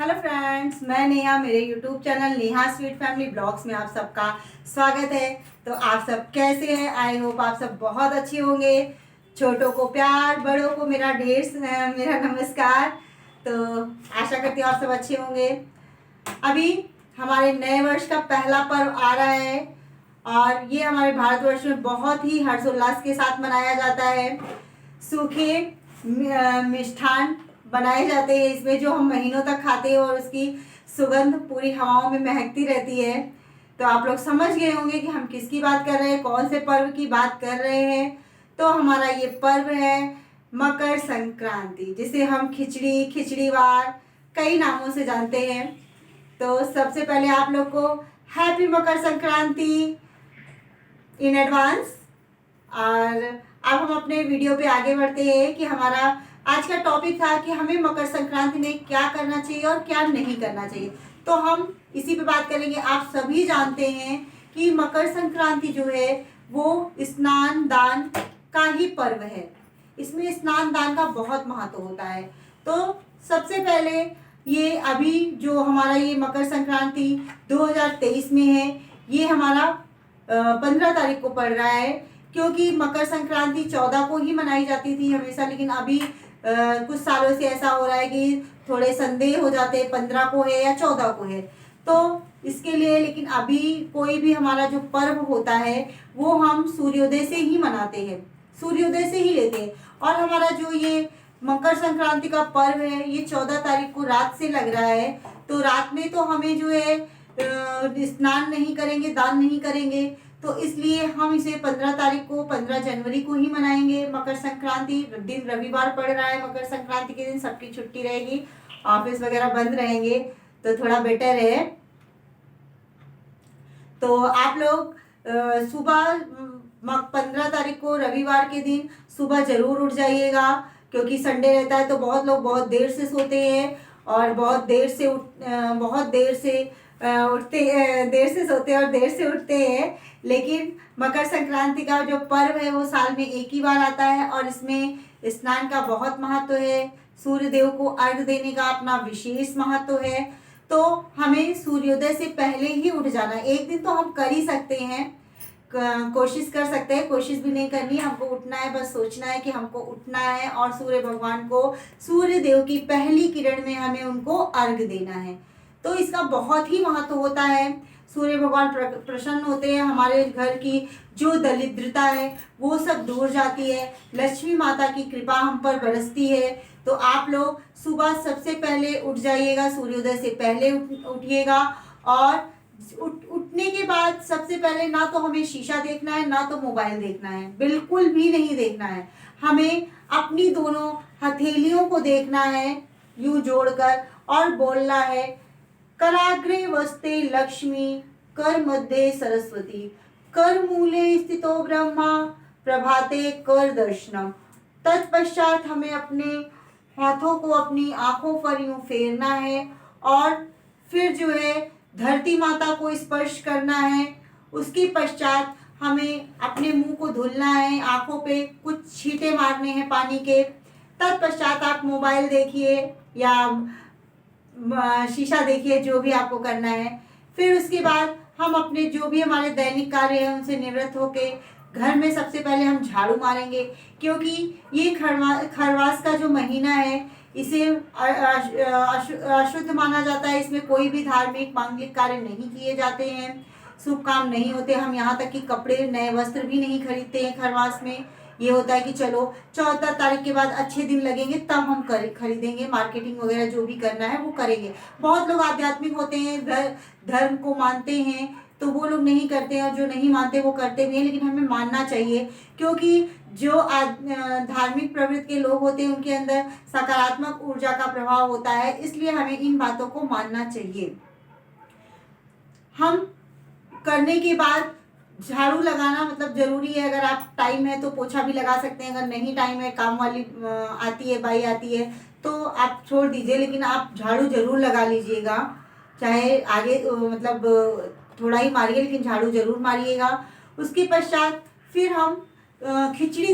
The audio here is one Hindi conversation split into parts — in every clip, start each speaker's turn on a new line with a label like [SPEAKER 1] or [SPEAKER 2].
[SPEAKER 1] हेलो फ्रेंड्स, मैं नेहा। मेरे YouTube channel Neha sweet family blogs में आप सबका स्वागत है। तो आप सब कैसे हैं? आई होप आप सब बहुत अच्छे होंगे। छोटों को प्यार, बड़ों को मेरा नमस्कार। तो आशा करती हूँ आप सब अच्छे होंगे। अभी हमारे नए वर्ष का पहला पर्व आ रहा है और ये हमारे भारतवर्ष में बहुत ही हर्षोल्लास के साथ मनाया जाता है। सूखे मिष्ठान बनाए जाते हैं इसमें, जो हम महीनों तक खाते हैं और उसकी सुगंध पूरी हवाओं में महकती रहती है। तो आप लोग समझ गए होंगे कि हम किसकी बात कर रहे हैं, कौन से पर्व की बात कर रहे हैं। तो हमारा ये पर्व है मकर संक्रांति, जिसे हम खिचड़ीवार कई नामों से जानते हैं। तो सबसे पहले आप लोग को happy Makar Sankranti in advance. और अब हम अपने वीडियो पे आगे बढ़ते हैं कि हमारा आज का टॉपिक था कि हमें मकर संक्रांति में क्या करना चाहिए और क्या नहीं करना चाहिए। तो हम इसी पे बात करेंगे। आप सभी जानते हैं कि मकर संक्रांति जो है वो स्नान दान का ही पर्व है। इसमें स्नान दान का बहुत महत्व होता है। तो सबसे पहले ये अभी जो हमारा ये मकर संक्रांति 2023 में है, ये हमारा 15 तारीख को पड़ रहा है, क्योंकि मकर संक्रांति 14 को ही मनाई जाती थी हमेशा। लेकिन अभी कुछ सालों से ऐसा हो रहा है कि थोड़े संदेह हो जाते हैं 15 को है या 14 को है। तो इसके लिए लेकिन अभी कोई भी हमारा जो पर्व होता है वो हम सूर्योदय से ही मनाते हैं, सूर्योदय से ही लेते हैं। और हमारा जो ये मकर संक्रांति का पर्व है ये 14 तारीख को रात से लग रहा है। तो रात में तो हमें जो है स्नान नहीं करेंगे, दान नहीं करेंगे। तो इसलिए हम इसे 15 तारीख को, 15 जनवरी को ही मनाएंगे। मकर संक्रांति दिन रविवार पड़ रहा है। मकर संक्रांति के दिन सबकी छुट्टी रहेगी, ऑफिस वगैरह बंद रहेंगे, तो थोड़ा बेटर है। तो आप लोग सुबह 15 तारीख को रविवार के दिन सुबह जरूर उठ जाइएगा, क्योंकि संडे रहता है। तो बहुत लोग बहुत देर से सोते हैं और बहुत देर से सोते हैं और देर से उठते हैं। लेकिन मकर संक्रांति का जो पर्व है वो साल में एक ही बार आता है और इसमें स्नान का बहुत महत्व है। सूर्य देव को अर्घ देने का अपना विशेष महत्व है। तो हमें सूर्योदय से पहले ही उठ जाना। एक दिन तो हम कर ही सकते हैं, कोशिश कर सकते हैं, कोशिश भी नहीं करनी, हमको उठना है। बस सोचना है कि हमको उठना है और सूर्य भगवान को, सूर्य देव की पहली किरण में हमें उनको अर्घ देना है। तो इसका बहुत ही महत्व होता है। सूर्य भगवान प्रसन्न होते हैं, हमारे घर की जो दरिद्रता है वो सब दूर जाती है, लक्ष्मी माता की कृपा हम पर बरसती है। तो आप लोग सुबह सबसे पहले उठ जाइएगा, सूर्योदय से पहले उठिएगा। और उठने के बाद सबसे पहले ना तो हमें शीशा देखना है, ना तो मोबाइल देखना है, बिल्कुल भी नहीं देखना है। हमें अपनी दोनों हथेलियों को देखना है यूं जोड़कर और बोलना है, कराग्रे वस्ते लक्ष्मी, कर मध्य सरस्वती, कर मूले स्थितो ब्रह्मा, प्रभाते कर दर्शनम। तत्पश्चात हमें अपने हाथों को अपनी आंखों पर यूं फेरना है और फिर जो है धरती माता को स्पर्श करना है। उसके पश्चात हमें अपने मुंह को धुलना है, आंखों पे कुछ छींटे मारने हैं पानी के। तत्पश्चात आप मोबाइल देखिए या शीशा देखिए, जो भी आपको करना है। फिर उसके बाद हम अपने जो भी हमारे दैनिक कार्य हैं उनसे निवृत्त होके घर में सबसे पहले हम झाड़ू मारेंगे, क्योंकि ये खरवास का जो महीना है इसे अशुद्ध माना जाता है। इसमें कोई भी धार्मिक मांगलिक कार्य नहीं किए जाते हैं, शुभ काम नहीं होते। हम यहाँ तक कि कपड़े, नए वस्त्र भी नहीं खरीदते हैं खरवास में। ये होता है कि चलो 14 तारीख के बाद अच्छे दिन लगेंगे तब हम खरीदेंगे, मार्केटिंग वगैरह जो भी करना है वो करेंगे। बहुत लोग आध्यात्मिक होते हैं, धर्म को मानते हैं, तो वो लोग नहीं करते हैं, और जो नहीं मानते वो करते भी हैं। लेकिन हमें मानना चाहिए, क्योंकि जो धार्मिक प्रवृत्ति के लोग होते हैं उनके अंदर सकारात्मक ऊर्जा का प्रभाव होता है, इसलिए हमें इन बातों को मानना चाहिए। हम करने के बाद झाड़ू लगाना मतलब जरूरी है। अगर आप टाइम है तो पोछा भी लगा सकते हैं, अगर नहीं टाइम है, काम वाली आती है, बाई आती है, तो आप छोड़ दीजिए, लेकिन आप झाड़ू जरूर लगा लीजिएगा। चाहे आगे मतलब थोड़ा ही मारिए, लेकिन झाड़ू जरूर मारिएगा। उसके पश्चात फिर हम खिचड़ी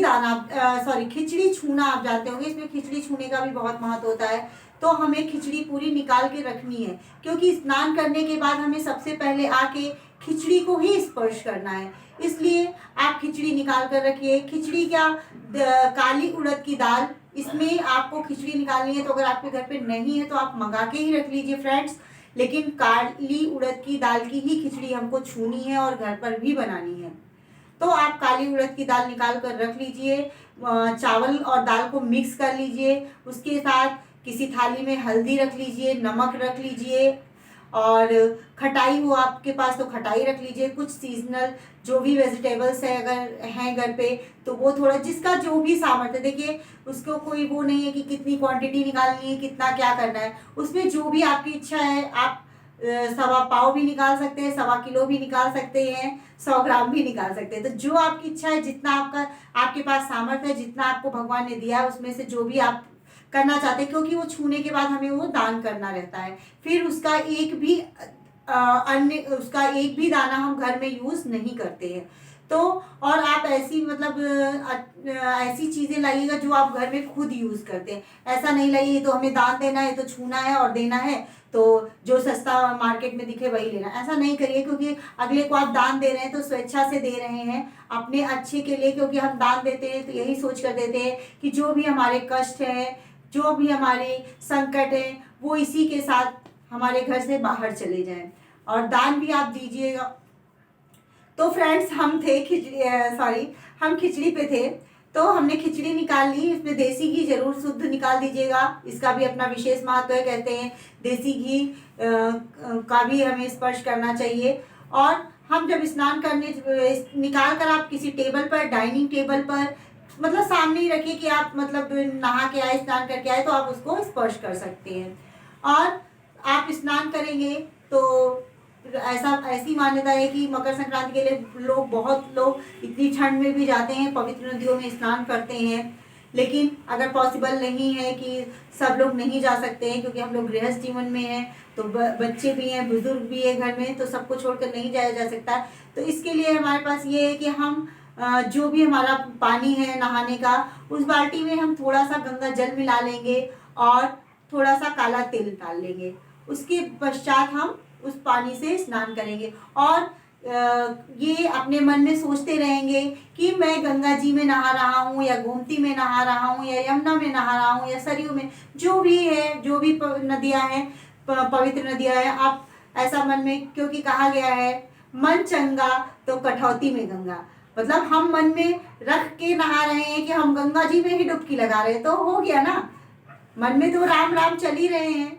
[SPEAKER 1] छूना आप जानते होंगे, इसमें खिचड़ी छूने का भी बहुत महत्व होता है। तो हमें खिचड़ी पूरी निकाल के रखनी है, क्योंकि स्नान करने के बाद हमें सबसे पहले आके खिचड़ी को ही स्पर्श करना है। इसलिए आप खिचड़ी निकाल कर रखिए। खिचड़ी क्या, काली उड़द की दाल, इसमें आपको खिचड़ी निकालनी है। तो अगर आपके घर पे नहीं है तो आप मंगा के ही रख लीजिए फ्रेंड्स, लेकिन काली उड़द की दाल की ही खिचड़ी हमको छूनी है और घर पर भी बनानी है। तो आप काली उड़द की दाल निकाल कर रख लीजिए। चावल और दाल को मिक्स कर लीजिए। उसके साथ किसी थाली में हल्दी रख लीजिए, नमक रख लीजिए, और खटाई हो आपके पास तो खटाई रख लीजिए। कुछ सीजनल जो भी वेजिटेबल्स है अगर हैं घर पे तो वो थोड़ा, जिसका जो भी सामर्थ्य, देखिए उसको कोई वो नहीं है कि कितनी क्वांटिटी निकालनी है, कितना क्या करना है, उसमें जो भी आपकी इच्छा है। आप 1.25 भी निकाल सकते हैं, 1.25 किलो भी निकाल सकते हैं, 100 ग्राम भी निकाल सकते हैं। तो जो आपकी इच्छा है, जितना आपके पास सामर्थ्य है, जितना आपको भगवान ने दिया है, उसमें से जो भी आप करना चाहते हैं, क्योंकि वो छूने के बाद हमें वो दान करना रहता है। फिर उसका एक भी दाना हम घर में यूज नहीं करते हैं। तो और आप ऐसी मतलब ऐसी चीजें लाइएगा जो आप घर में खुद यूज करते हैं। ऐसा नहीं लाइए तो हमें दान देना है, तो छूना है और देना है, तो जो सस्ता मार्केट में दिखे वही लेना। ऐसा नहीं करिए, क्योंकि अगले को आप दान दे रहे हैं तो स्वेच्छा से दे रहे हैं, अपने अच्छे के लिए। क्योंकि हम दान देते हैं तो यही सोच कर देते हैं कि जो भी हमारे कष्ट है, जो भी हमारे संकट है, वो इसी के साथ हमारे घर से बाहर चले जाएं। और दान भी आप दीजिएगा। तो फ्रेंड्स हम खिचड़ी पे थे, तो हमने खिचड़ी निकाल ली। इसमें देसी घी जरूर शुद्ध निकाल दीजिएगा, इसका भी अपना विशेष महत्व है। कहते हैं देसी घी का भी हमें स्पर्श करना चाहिए। और हम जब स्नान करने निकाल कर आप किसी टेबल पर, डाइनिंग टेबल पर, मतलब सामने ही रखिए कि आप मतलब नहा के आए, स्नान करके आए, तो आप उसको स्पर्श कर सकते हैं। और आप स्नान करेंगे तो ऐसी मान्यता है कि मकर संक्रांति के लिए बहुत लोग इतनी ठंड में भी जाते हैं, पवित्र नदियों में स्नान करते हैं। लेकिन अगर पॉसिबल नहीं है कि सब लोग नहीं जा सकते हैं, क्योंकि हम लोग गृहस्थ जीवन में हैं, तो बच्चे भी हैं, बुजुर्ग भी है घर में, तो सबको छोड़कर नहीं जाया जा सकता। तो इसके लिए हमारे पास ये है कि हम जो भी हमारा पानी है नहाने का, उस बाल्टी में हम थोड़ा सा गंगा जल मिला लेंगे और थोड़ा सा काला तेल डाल लेंगे। उसके पश्चात हम उस पानी से स्नान करेंगे। और ये अपने मन में सोचते रहेंगे कि मैं गंगा जी में नहा रहा हूँ, या गोमती में नहा रहा हूँ, या यमुना में नहा रहा हूँ, या सरयू में, जो भी है, जो भी नदियाँ हैं, पवित्र नदियाँ हैं, आप ऐसा मन में, क्योंकि कहा गया है मन चंगा तो कठौती में गंगा। मतलब हम मन में रख के नहा रहे हैं कि हम गंगा जी में ही डुबकी लगा रहे हैं, तो हो गया ना, मन में तो राम राम चल ही रहे हैं।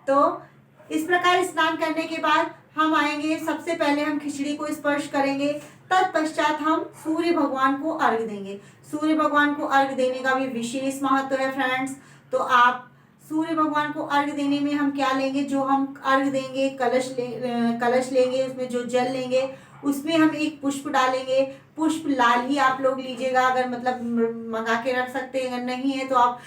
[SPEAKER 1] तो इस प्रकार स्नान करने के बाद हम आएंगे, सबसे पहले हम खिचड़ी को स्पर्श करेंगे, तत्पश्चात हम सूर्य भगवान को अर्घ देंगे। सूर्य भगवान को अर्घ देने का भी विशेष महत्व है फ्रेंड्स। तो आप सूर्य भगवान को अर्घ देने में हम क्या लेंगे, जो हम अर्घ देंगे, कलश लेंगे, उसमें जो जल लेंगे उसमें हम एक पुष्प डालेंगे। पुष्प लाल ही आप लोग लीजिएगा, अगर मतलब मंगा के रख सकते हैं, अगर नहीं है तो आप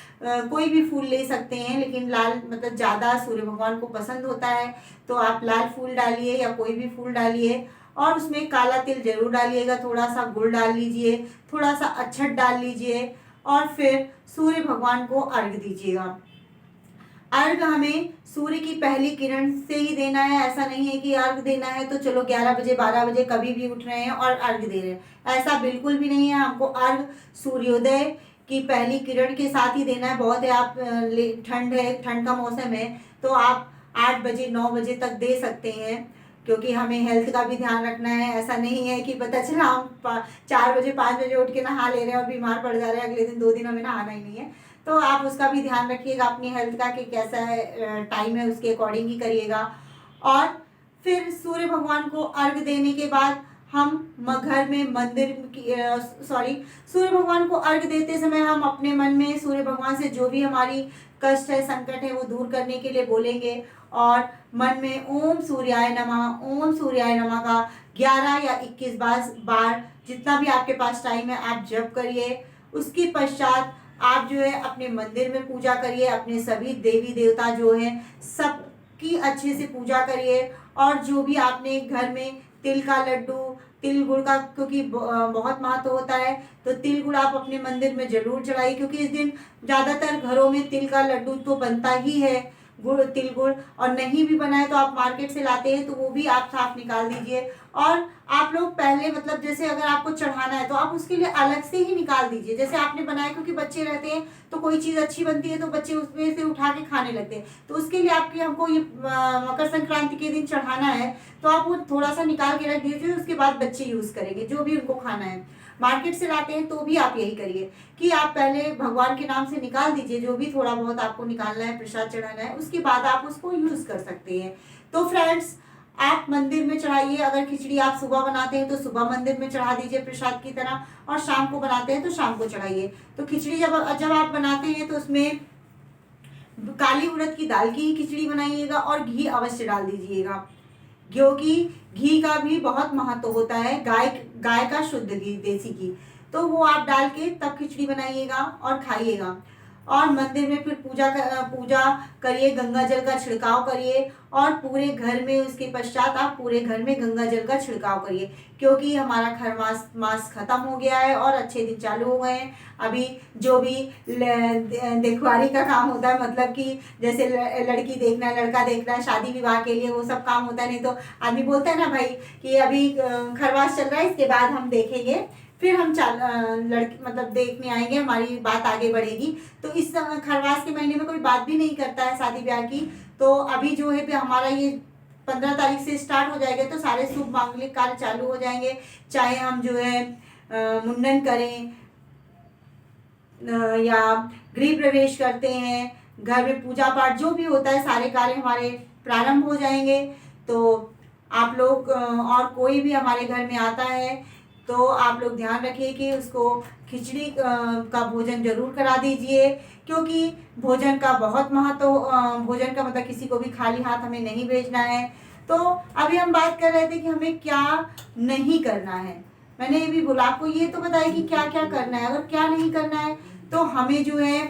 [SPEAKER 1] कोई भी फूल ले सकते हैं, लेकिन लाल मतलब ज़्यादा सूर्य भगवान को पसंद होता है, तो आप लाल फूल डालिए या कोई भी फूल डालिए। और उसमें काला तिल जरूर डालिएगा, थोड़ा सा गुड़ डाल लीजिए, थोड़ा सा अक्षत डाल लीजिए, और फिर सूर्य भगवान को अर्घ दीजिएगा। अर्घ हमें सूर्य की पहली किरण से ही देना है। ऐसा नहीं है कि अर्घ देना है तो चलो 11 बजे 12 बजे कभी भी उठ रहे हैं और अर्घ दे रहे हैं, ऐसा बिल्कुल भी नहीं है। हमको अर्घ सूर्योदय की पहली किरण के साथ ही देना है। बहुत है, आप ठंड है, ठंड का मौसम है, तो आप 8 बजे 9 बजे तक दे सकते हैं, क्योंकि हमें हेल्थ का भी ध्यान रखना है। ऐसा नहीं है कि पता चला हम 4 बजे 5 बजे उठ के नहा ले रहे हैं और बीमार पड़ जा रहे हैं, अगले दिन 2 दिन हमें नहाना ही नहीं है। तो आप उसका भी ध्यान रखिएगा, अपनी हेल्थ का कि कैसा है टाइम है, उसके अकॉर्डिंग ही करिएगा। और फिर सूर्य भगवान को अर्घ देने के बाद हम घर में सूर्य भगवान को अर्घ देते समय हम अपने मन में सूर्य भगवान से जो भी हमारी कष्ट है, संकट है, वो दूर करने के लिए बोलेंगे। और मन में ओम सूर्याय नमः का 11 या 21 बार जितना भी आपके पास टाइम है आप जप करिए। उसके पश्चात आप जो है अपने मंदिर में पूजा करिए, अपने सभी देवी देवता जो हैं सबकी अच्छे से पूजा करिए। और जो भी आपने घर में तिल का लड्डू, तिल गुड़ का क्योंकि बहुत महत्व होता है, तो तिल गुड़ आप अपने मंदिर में जरूर चढ़ाइए, क्योंकि इस दिन ज़्यादातर घरों में तिल का लड्डू तो बनता ही है, गुड़ तिल गुड़। और नहीं भी बनाए तो आप मार्केट से लाते हैं तो वो भी आप साफ निकाल दीजिए। और आप लोग पहले मतलब जैसे अगर आपको चढ़ाना है तो आप उसके लिए अलग से ही निकाल दीजिए। जैसे आपने बनाया, क्योंकि बच्चे रहते हैं तो कोई चीज़ अच्छी बनती है तो बच्चे उसमें से उठा के खाने लगते हैं, तो उसके लिए आपके हमको ये मकर संक्रांति के दिन चढ़ाना है तो आप वो थोड़ा सा निकाल के रख दीजिए, उसके बाद बच्चे यूज़ करेंगे जो भी उनको खाना है। मार्केट से लाते हैं तो भी आप यही करिए कि आप पहले भगवान के नाम से निकाल दीजिए, जो भी थोड़ा बहुत आपको निकालना है, प्रसाद चढ़ाना है, उसके बाद आप उसको यूज़ कर सकते हैं। तो फ्रेंड्स, आप मंदिर में चढ़ाइए। अगर खिचड़ी आप सुबह बनाते हैं तो सुबह मंदिर में चढ़ा दीजिए प्रसाद की तरह, और शाम को बनाते हैं तो शाम को चढ़ाइए। तो खिचड़ी जब जब आप बनाते हैं तो उसमें काली उड़द की दाल की ही खिचड़ी बनाइएगा और घी अवश्य डाल दीजिएगा, क्योंकि घी का भी बहुत महत्व होता है। गाय का शुद्ध घी, देसी घी, तो वो आप डाल के तब खिचड़ी बनाइएगा और खाइएगा। और मंदिर में फिर पूजा करिए, गंगा जल का छिड़काव करिए, और पूरे घर में उसके पश्चात आप पूरे घर में गंगा जल का छिड़काव करिए, क्योंकि हमारा खर मास खत्म हो गया है और अच्छे दिन चालू हो गए हैं। अभी जो भी देखवारी का काम होता है, मतलब कि जैसे लड़की देखना, लड़का देखना, शादी विवाह के लिए वो सब काम होता है। नहीं तो आदमी बोलता है ना भाई कि अभी खरवास चल रहा है, इसके बाद हम देखेंगे, फिर हम लड़की मतलब देखने आएंगे, हमारी बात आगे बढ़ेगी। तो इस खरवास के महीने में कोई बात भी नहीं करता है शादी ब्याह की। तो अभी जो है हमारा ये 15 तारीख से स्टार्ट हो जाएगा, तो सारे शुभ मांगलिक कार्य चालू हो जाएंगे। चाहे हम जो है मुंडन करें या गृह प्रवेश करते हैं, घर में पूजा पाठ जो भी होता है, सारे कार्य हमारे प्रारंभ हो जाएंगे। तो आप लोग और कोई भी हमारे घर में आता है तो आप लोग ध्यान रखिए कि उसको खिचड़ी का भोजन जरूर करा दीजिए, क्योंकि भोजन का बहुत महत्व, भोजन का मतलब किसी को भी खाली हाथ हमें नहीं भेजना है। तो अभी हम बात कर रहे थे कि हमें क्या नहीं करना है। मैंने ये भी बोला आपको, ये तो बताया कि क्या क्या करना है। अगर क्या नहीं करना है तो हमें जो है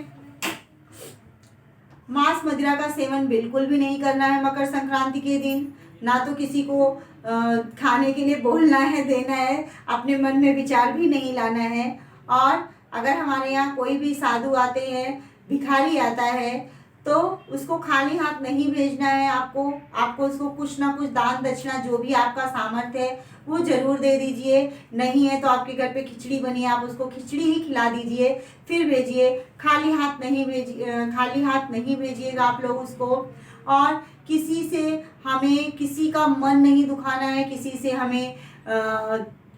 [SPEAKER 1] मांस मदिरा का सेवन बिल्कुल भी नहीं करना है मकर संक्रांति के दिन। ना तो किसी को खाने के लिए बोलना है, देना है, अपने मन में विचार भी नहीं लाना है। और अगर हमारे यहाँ कोई भी साधु आते हैं, भिखारी आता है, तो उसको खाली हाथ नहीं भेजना है। आपको उसको कुछ ना कुछ दान दक्षिणा जो भी आपका सामर्थ्य है वो जरूर दे दीजिए। नहीं है तो आपके घर पे खिचड़ी बनी है, आप उसको खिचड़ी ही खिला दीजिए, फिर भेजिए। खाली हाथ नहीं भेजिएगा आप लोग उसको। और किसी का मन नहीं दुखाना है, किसी से हमें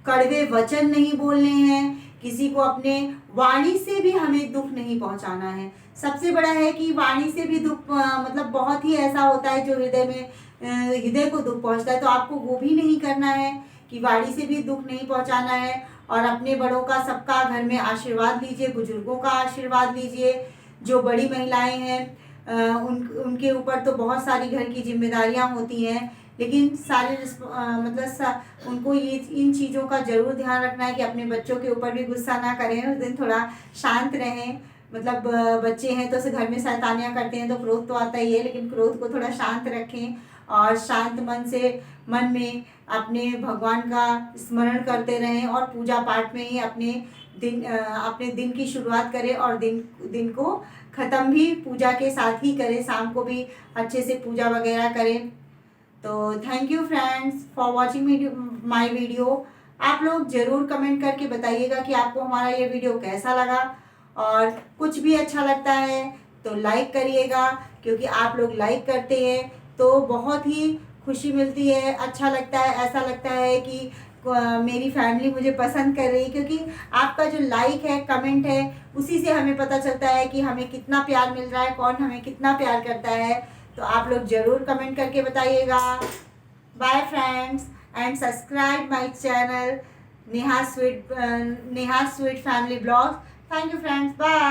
[SPEAKER 1] कड़वे वचन नहीं बोलने हैं, किसी को अपने वाणी से भी हमें दुख नहीं पहुंचाना है। सबसे बड़ा है कि वाणी से भी दुख मतलब बहुत ही ऐसा होता है जो हृदय को दुख पहुंचता है, तो आपको वो भी नहीं करना है कि वाणी से भी दुख नहीं पहुंचाना है। और अपने बड़ों का सबका घर में आशीर्वाद लीजिए, बुजुर्गों का आशीर्वाद लीजिए। जो बड़ी महिलाएं हैं उनके ऊपर तो बहुत सारी घर की जिम्मेदारियां होती हैं, लेकिन उनको ये इन चीज़ों का जरूर ध्यान रखना है कि अपने बच्चों के ऊपर भी गुस्सा ना करें, उस दिन थोड़ा शांत रहें। मतलब बच्चे हैं तो घर में शैतानियाँ करते हैं तो क्रोध तो आता ही है, लेकिन क्रोध को थोड़ा शांत रखें और शांत मन में अपने भगवान का स्मरण करते रहें और पूजा पाठ में ही अपने दिन की शुरुआत करें और दिन को ख़त्म भी पूजा के साथ ही करें। शाम को भी अच्छे से पूजा वगैरह करें। तो thank you friends for watching my video. आप लोग ज़रूर कमेंट करके बताइएगा कि आपको हमारा ये वीडियो कैसा लगा, और कुछ भी अच्छा लगता है तो लाइक करिएगा, क्योंकि आप लोग लाइक करते हैं तो बहुत ही खुशी मिलती है, अच्छा लगता है। ऐसा लगता है कि मेरी फैमिली मुझे पसंद कर रही है, क्योंकि आपका जो लाइक है, कमेंट है, उसी से हमें पता चलता है कि हमें कितना प्यार मिल रहा है, कौन हमें कितना प्यार करता है। तो आप लोग ज़रूर कमेंट करके बताइएगा। Bye friends, and subscribe my channel Neha sweet family blogs. Thank you friends, bye.